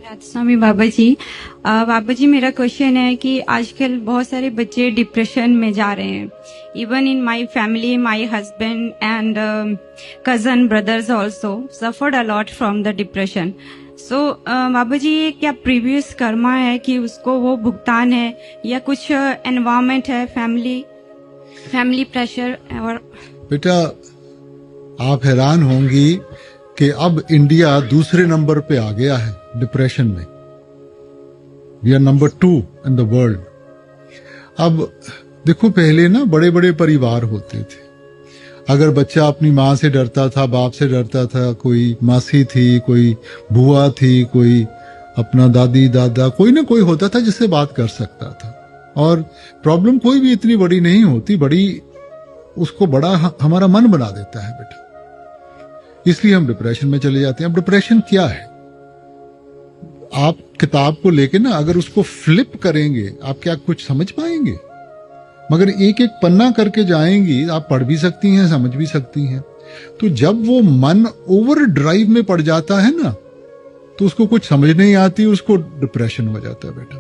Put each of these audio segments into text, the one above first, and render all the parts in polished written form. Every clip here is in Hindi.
स्वामी बाबा जी मेरा क्वेश्चन है कि आजकल बहुत सारे बच्चे डिप्रेशन में जा रहे हैं. Even in my family my husband and cousin brothers also suffered a lot from the depression. So Baba ji ये क्या प्रीवियस कर्मा है कि उसको वो भुगतान है या कुछ एनवायरमेंट है, फैमिली प्रेशर? और बेटा आप हैरान होंगी कि अब इंडिया दूसरे नंबर पे आ गया है डिप्रेशन में. We are number 2 in the world. अब देखो पहले ना बड़े बड़े परिवार होते थे. अगर बच्चा अपनी माँ से डरता था, बाप से डरता था, कोई मासी थी, कोई बुआ थी, कोई अपना दादी दादा, कोई ना कोई होता था जिससे बात कर सकता था. और प्रॉब्लम कोई भी इतनी बड़ी नहीं होती, बड़ी उसको बड़ा हमारा मन बना देता है बेटा. इसलिए हम डिप्रेशन में चले जाते हैं. अब डिप्रेशन क्या है? आप किताब को लेके ना अगर उसको फ्लिप करेंगे आप क्या कुछ समझ पाएंगे? मगर एक एक पन्ना करके जाएंगी, आप पढ़ भी सकती हैं, समझ भी सकती हैं. तो जब वो मन ओवर ड्राइव में पड़ जाता है ना, तो उसको कुछ समझ नहीं आती, उसको डिप्रेशन हो जाता है बेटा.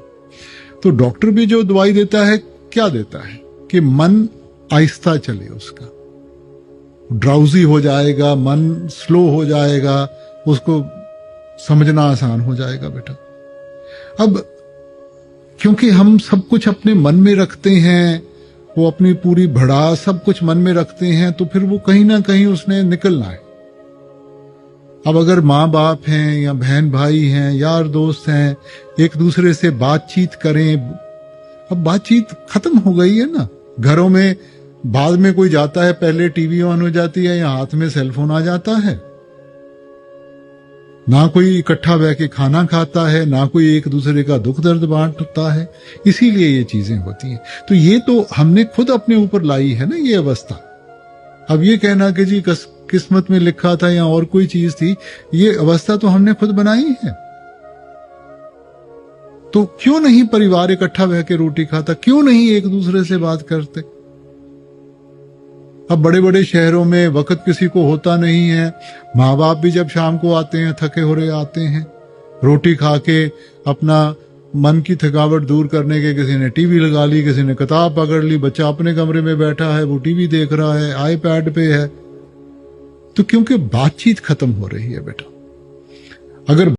तो डॉक्टर भी जो दवाई देता है क्या देता है कि मन आहिस्ता चले, उसका ड्राउजी हो जाएगा, मन स्लो हो जाएगा, उसको समझना आसान हो जाएगा बेटा. अब क्योंकि हम सब कुछ अपने मन में रखते हैं, वो अपनी पूरी भड़ास सब कुछ मन में रखते हैं, तो फिर वो कहीं ना कहीं उसने निकलना है. अब अगर माँ बाप हैं या बहन भाई हैं, यार दोस्त हैं, एक दूसरे से बातचीत करें. अब बातचीत खत्म हो गई है ना. घरों में बाद में कोई जाता है, पहले टीवी ऑन हो जाती है या हाथ में सेलफोन आ जाता है. ना कोई इकट्ठा बैठ के खाना खाता है, ना कोई एक दूसरे का दुख दर्द बांटता है. इसीलिए ये चीजें होती हैं. तो ये तो हमने खुद अपने ऊपर लाई है ना ये अवस्था. अब ये कहना कि जी किस्मत में लिखा था या और कोई चीज थी, ये अवस्था तो हमने खुद बनाई है. तो क्यों नहीं परिवार इकट्ठा बह के रोटी खाता? क्यों नहीं एक दूसरे से बात करते? अब बड़े बड़े शहरों में वक्त किसी को होता नहीं है. माँ बाप भी जब शाम को आते हैं, थके हो रहे आते हैं, रोटी खा के अपना मन की थकावट दूर करने के किसी ने टीवी लगा ली, किसी ने किताब पकड़ ली, बच्चा अपने कमरे में बैठा है, वो टीवी देख रहा है, आईपैड पे है. तो क्योंकि बातचीत खत्म हो रही है बेटा. अगर